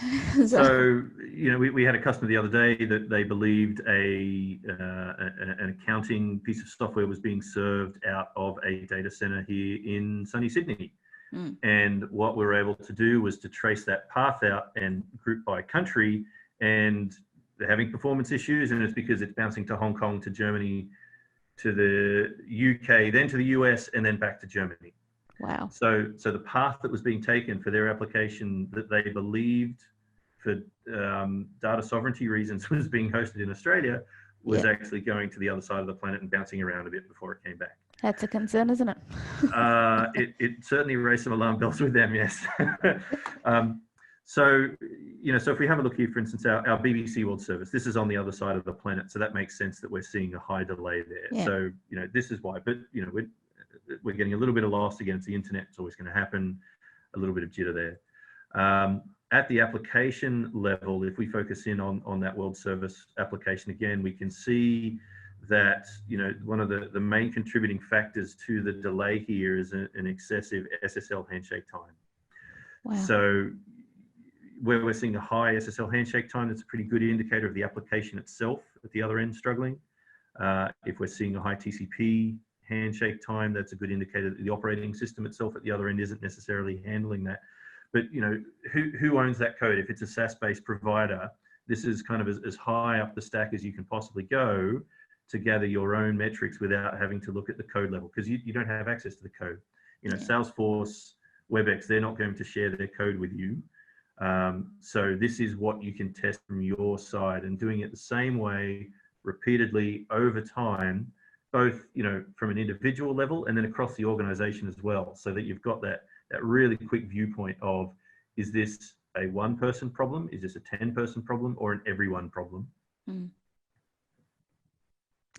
So, you know, we had a customer the other day that they believed an accounting piece of software was being served out of a data center here in sunny Sydney. And what we were able to do was to trace that path out and group by country, and they're having performance issues, and it's because it's bouncing to Hong Kong, to Germany, to the UK, then to the US, and then back to Germany. Wow. So the path that was being taken for their application that they believed for data sovereignty reasons was being hosted in Australia was actually going to the other side of the planet and bouncing around a bit before it came back. That's a concern, isn't it? It certainly raised some alarm bells with them, yes. So, you know, so if we have a look here, for instance, our BBC World Service, this is on the other side of the planet. So that makes sense that we're seeing a high delay there. Yeah. So, you know, this is why, but, you know, we're getting a little bit of loss against the internet. It's always going to happen, a little bit of jitter there. At the application level, if we focus in on that world service application again, we can see that, you know, one of the main contributing factors to the delay here is an excessive SSL handshake time. Wow. So where we're seeing a high SSL handshake time, that's a pretty good indicator of the application itself at the other end struggling. If we're seeing a high TCP handshake time, that's a good indicator that the operating system itself at the other end isn't necessarily handling that. But, you know, who owns that code? If it's a SaaS-based provider, this is kind of as high up the stack as you can possibly go to gather your own metrics without having to look at the code level, because you don't have access to the code. You know, Salesforce, WebEx, they're not going to share their code with you. So this is what you can test from your side, and doing it the same way repeatedly over time, both, you know, from an individual level and then across the organization as well, so that you've got that really quick viewpoint of, is this a one-person problem? Is this a 10-person problem, or an everyone problem?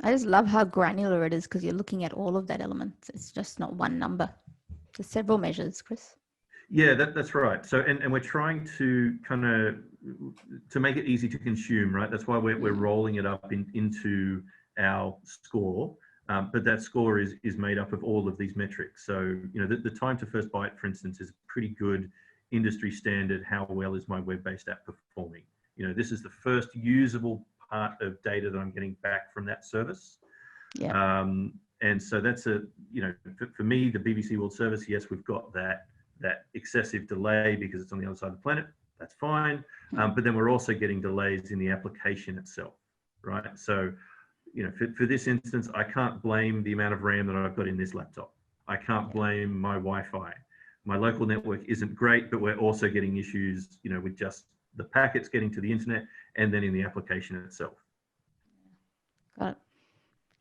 I just love how granular it is, because you're looking at all of that element. It's just not one number. There's several measures, Chris. Yeah, that's right. So, and we're trying to kind of to make it easy to consume, right? That's why we're rolling it up into our score. But that score is made up of all of these metrics. So, you know, the time to first byte, for instance, is pretty good industry standard. How well is my web-based app performing? You know, this is the first usable part of data that I'm getting back from that service. Yeah. And so that's you know, for me, the BBC World Service, yes, we've got that excessive delay because it's on the other side of the planet. That's fine. But then we're also getting delays in the application itself, right? So, you know, for this instance, I can't blame the amount of RAM that I've got in this laptop. I can't blame my Wi-Fi. My local network isn't great, but we're also getting issues, you know, with just the packets getting to the internet and then in the application itself. Got it.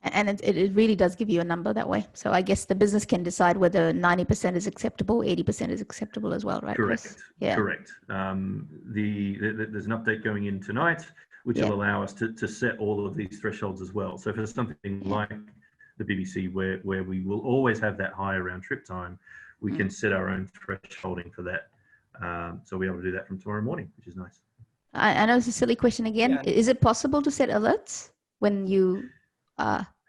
And it really does give you a number that way. So I guess the business can decide whether 90% is acceptable, 80% is acceptable as well, right? Correct. Chris? Yeah. Correct. There's an update going in tonight, which will allow us to set all of these thresholds as well. So for something like the BBC, where we will always have that higher round trip time, we can set our own thresholding for that. So we'll be able to do that from tomorrow morning, which is nice. I know it's a silly question again. Yeah. Is it possible to set alerts when you...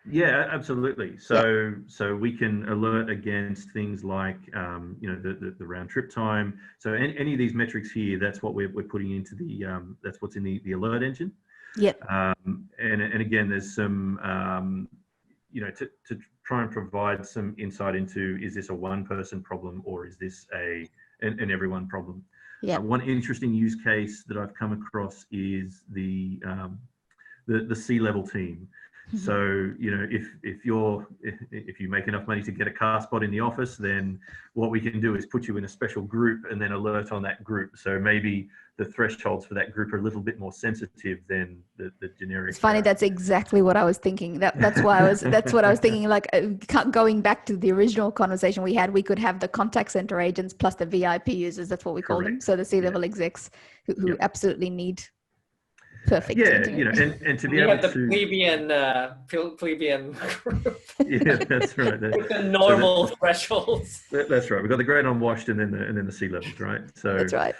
Yeah, absolutely. So we can alert against things like, you know, the round trip time. So any of these metrics here, that's what we're putting into the, that's what's in the alert engine. Yep. And again, there's some, you know, to try and provide some insight into, is this a one-person problem or is this an everyone problem? Yeah. One interesting use case that I've come across is the C-level team. So, you know, if you make enough money to get a car spot in the office, then what we can do is put you in a special group and then alert on that group. So maybe the thresholds for that group are a little bit more sensitive than the generic. It's funny. That's exactly what I was thinking. That's what I was thinking. Like going back to the original conversation we had, we could have the contact center agents plus the VIP users. That's what we call them. So the C-level execs who absolutely need perfect. You know, and to be we able have the to plebeian group. Yeah, that's right. With the normal thresholds. That's right. We've got the great unwashed and then the C-levels, right? So that's right.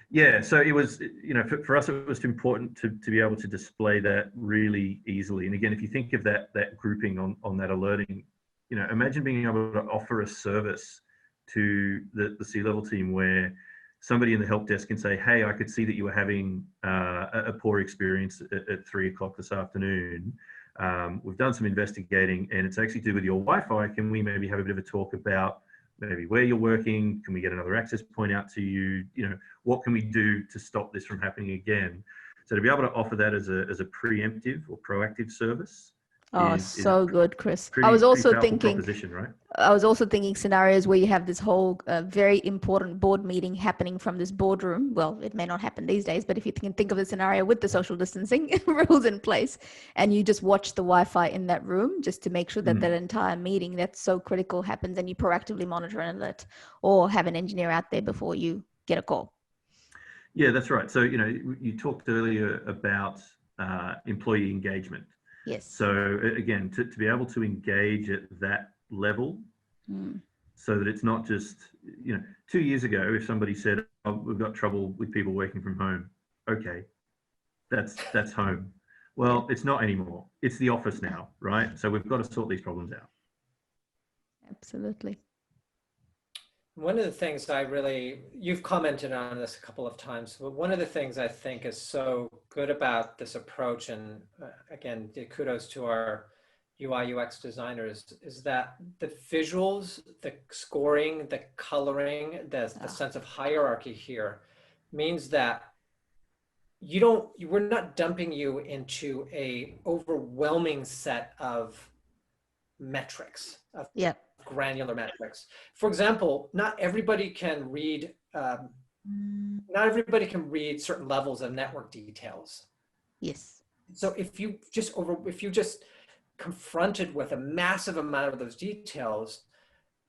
Yeah, so it was, you know, for us, it was important to be able to display that really easily. And again, if you think of that grouping on that alerting, you know, imagine being able to offer a service to the C-level team where somebody in the help desk can say, hey, I could see that you were having a poor experience at 3 o'clock this afternoon. We've done some investigating and it's actually to do with your Wi-Fi. Can we maybe have a bit of a talk about maybe where you're working? Can we get another access point out to you? You know, what can we do to stop this from happening again? So to be able to offer that as a preemptive or proactive service. So good, Chris. Pretty, I was also thinking, right? I was also thinking scenarios where you have this whole very important board meeting happening from this boardroom. Well, it may not happen these days, but if you can think of a scenario with the social distancing rules in place and you just watch the Wi-Fi in that room just to make sure that that entire meeting that's so critical happens and you proactively monitor and alert or have an engineer out there before you get a call. Yeah, that's right. So, you know, you talked earlier about employee engagement. Yes. So again, to be able to engage at that level so that it's not just, you know, 2 years ago, if somebody said, oh, we've got trouble with people working from home. Okay, that's home. Well, it's not anymore. It's the office now, right? So we've got to sort these problems out. Absolutely. One of the things you've commented on this a couple of times, but one of the things I think is so good about this approach, and again, kudos to our UI UX designers, is that the visuals, the scoring, the coloring, the sense of hierarchy here means that we're not dumping you into a overwhelming set of metrics, of granular metrics. For example, not everybody can read certain levels of network details. Yes. So if you just confronted with a massive amount of those details,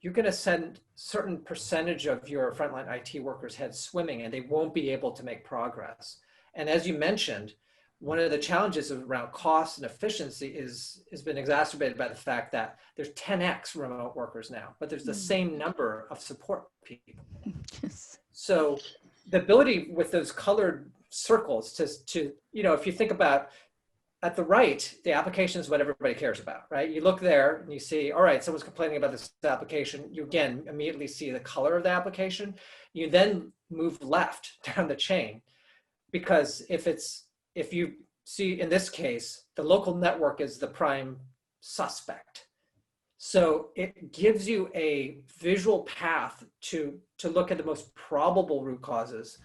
you're going to send certain percentage of your frontline IT workers' heads swimming and they won't be able to make progress. And as you mentioned, one of the challenges around cost and efficiency has been exacerbated by the fact that there's 10x remote workers now, but there's the same number of support people. Yes. So the ability with those colored circles to you know, if you think about at the right, the application is what everybody cares about, right? You look there and you see, all right, someone's complaining about this application. You again immediately see the color of the application. You then move left down the chain, because if you see, in this case, the local network is the prime suspect. So it gives you a visual path to look at the most probable root causes.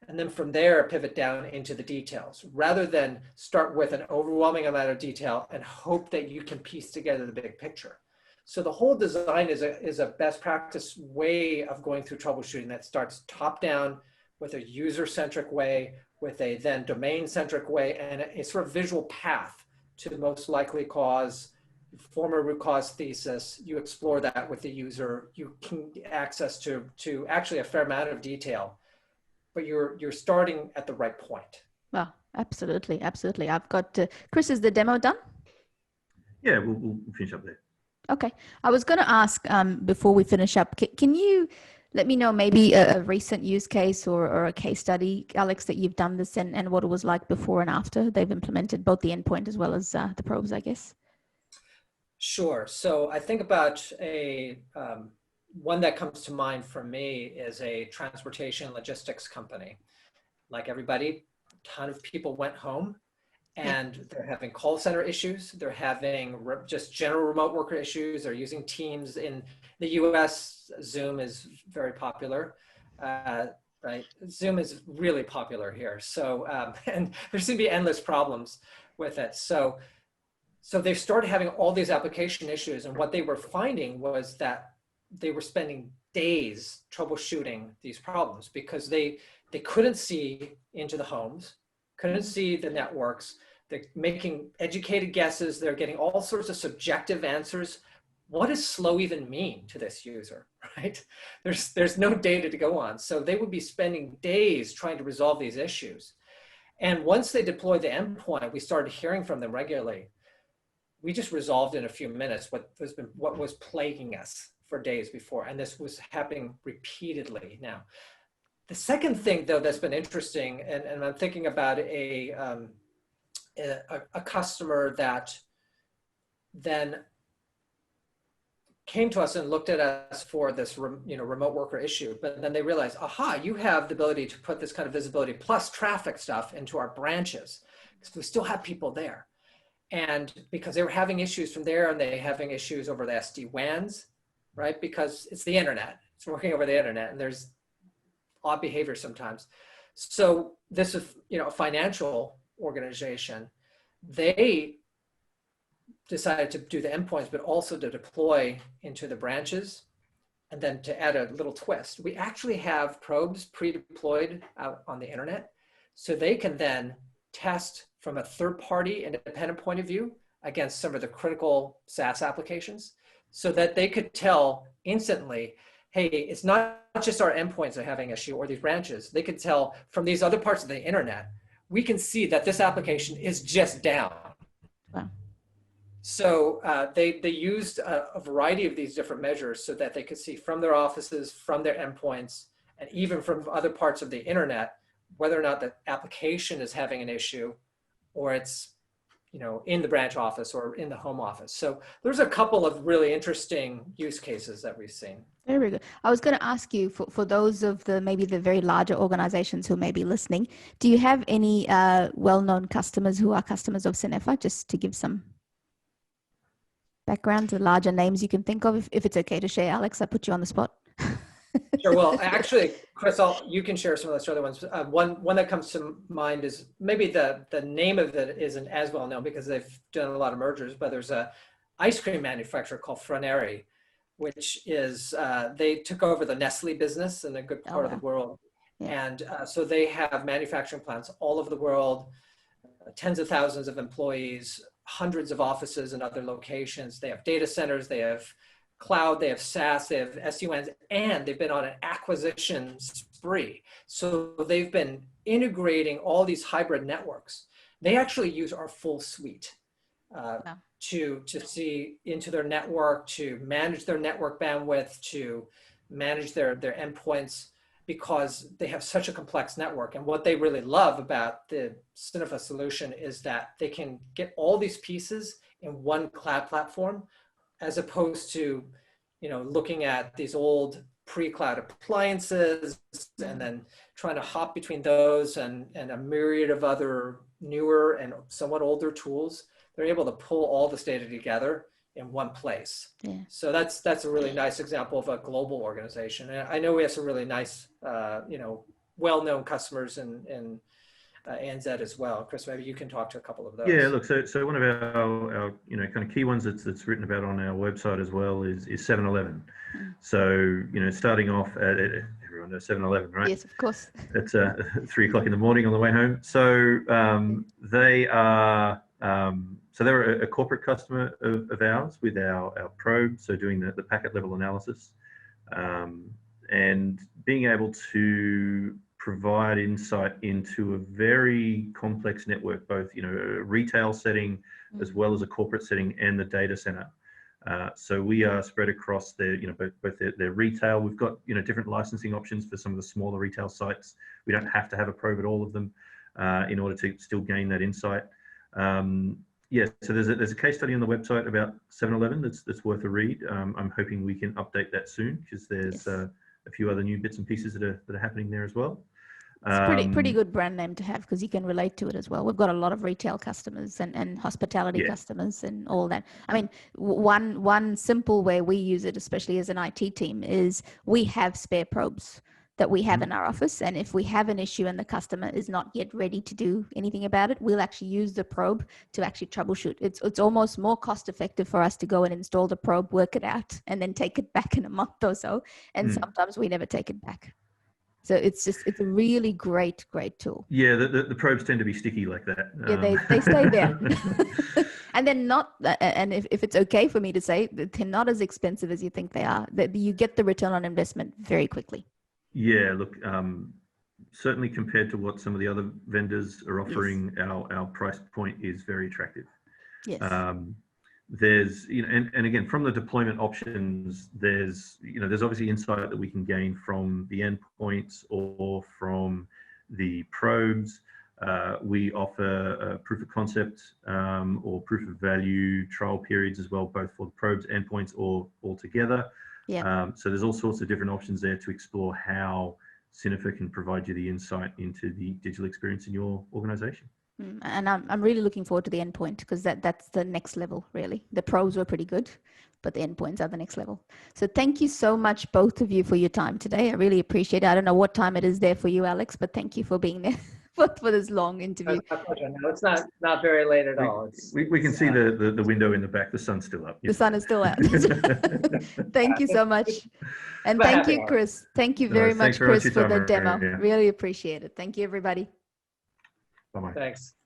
And then from there, pivot down into the details, rather than start with an overwhelming amount of detail and hope that you can piece together the big picture. So the whole design is a best practice way of going through troubleshooting that starts top down with a user-centric way, with a then domain-centric way, and a sort of visual path to the most likely cause, former root cause thesis. You explore that with the user. You can access to actually a fair amount of detail, but you're starting at the right point. Well, absolutely, absolutely. I've got Chris, is the demo done? Yeah, we'll finish up there. Okay. I was going to ask before we finish up, can you let me know maybe a recent use case or a case study, Alex, that you've done this and what it was like before and after they've implemented both the endpoint as well as the probes, I guess? Sure. So I think about one that comes to mind for me is a transportation logistics company. Like everybody, a ton of people went home and they're having call center issues. They're having just general remote worker issues. They're using Teams. In the US, Zoom is very popular. right? Zoom is really popular here. So, and there seem to be endless problems with it. So they started having all these application issues, and what they were finding was that they were spending days troubleshooting these problems because they couldn't see into the homes, couldn't see the networks. They're making educated guesses. They're getting all sorts of subjective answers. What does slow even mean to this user, right? There's no data to go on. So they would be spending days trying to resolve these issues. And once they deployed the endpoint, we started hearing from them regularly. We just resolved in a few minutes what was plaguing us for days before. And this was happening repeatedly now. The second thing, though, that's been interesting, and I'm thinking about a customer that then came to us and looked at us for this remote worker issue, but then they realized, aha, you have the ability to put this kind of visibility plus traffic stuff into our branches, because we still have people there. And because they were having issues from there, and they're having issues over the SD-WANs, right? Because it's the internet, it's working over the internet, and there's odd behavior sometimes. So this is, a financial organization. They decided to do the endpoints, but also to deploy into the branches. And then to add a little twist, we actually have probes pre-deployed out on the internet. So they can then test from a third-party independent point of view against some of the critical SaaS applications, so that they could tell instantly, hey, it's not just our endpoints that are having issue or these branches. They could tell from these other parts of the internet, we can see that this application is just down. Wow. So they used a variety of these different measures so that they could see from their offices, from their endpoints, and even from other parts of the internet, whether or not the application is having an issue, or it's in the branch office or in the home office. So there's a couple of really interesting use cases that we've seen. Very good. I was going to ask you, for those of maybe the very larger organizations who may be listening, do you have any well-known customers who are customers of Cinefa, just to give some background, the larger names you can think of, if it's okay to share? Alex, I put you on the spot. Sure. Well, actually, Chris, you can share some of those other ones. One that comes to mind is maybe the name of it isn't as well known because they've done a lot of mergers, but there's a ice cream manufacturer called Froneri, which is, they took over the Nestle business in a good part of the world. Yeah. And so they have manufacturing plants all over the world, tens of thousands of employees, hundreds of offices in other locations. They have data centers, they have cloud, they have SaaS, they have SD-WANs, and they've been on an acquisition spree. So they've been integrating all these hybrid networks. They actually use our full suite to see into their network, to manage their network bandwidth, to manage their endpoints, because they have such a complex network. And what they really love about the Cinefa solution is that they can get all these pieces in one cloud platform, as opposed to, looking at these old pre-cloud appliances and then trying to hop between those and a myriad of other newer and somewhat older tools. They're able to pull all this data together in one place. Yeah. So that's a really nice example of a global organization. And I know we have some really nice, well-known customers in ANZ as well. Chris, maybe you can talk to a couple of those. Yeah, look, so one of our kind of key ones that's written about on our website as well is 7-Eleven. So, starting off at, everyone knows 7-Eleven, right? Yes, of course. It's 3 o'clock in the morning on the way home. So they're a corporate customer of ours with our probe, so doing the packet level analysis, and being able to provide insight into a very complex network, both a retail setting as well as a corporate setting and the data center. So we are spread across both their retail. We've got different licensing options for some of the smaller retail sites. We don't have to have a probe at all of them in order to still gain that insight. So there's a case study on the website about 7-Eleven that's worth a read. I'm hoping we can update that soon, because there's a few other new bits and pieces that are happening there as well. It's pretty good brand name to have, because you can relate to it as well. We've got a lot of retail customers and hospitality customers and all that. I mean, one simple way we use it, especially as an IT team, is we have spare probes. that we have in our office. And if we have an issue and the customer is not yet ready to do anything about it, we'll actually use the probe to actually troubleshoot. It's almost more cost effective for us to go and install the probe, work it out, and then take it back in a month or so. And sometimes we never take it back. So it's a really great tool. Yeah, the probes tend to be sticky like that. Yeah, they stay there. And they're not, and if it's okay for me to say, they're not as expensive as you think they are. You get the return on investment very quickly. Yeah, look, certainly compared to what some of the other vendors are offering, our price point is very attractive. Yes. There's, and again, from the deployment options, there's obviously insight that we can gain from the endpoints or from the probes. We offer a proof of concept or proof of value trial periods as well, both for the probes, endpoints, or all together. Yeah. So there's all sorts of different options there to explore how Cinefa can provide you the insight into the digital experience in your organization. And I'm really looking forward to the endpoint, because that's the next level, really. The probes were pretty good, but the endpoints are the next level. So thank you so much, both of you, for your time today. I really appreciate it. I don't know what time it is there for you, Alex, but thank you for being there for this long interview. My pleasure. No, it's not very late at all. We can see the window in the back. The sun's still up. The sun is still out. Thank you so much. And thank you, Chris. Thank you very much, Chris, for the demo. Really appreciate it. Thank you, everybody. Bye-bye. Thanks.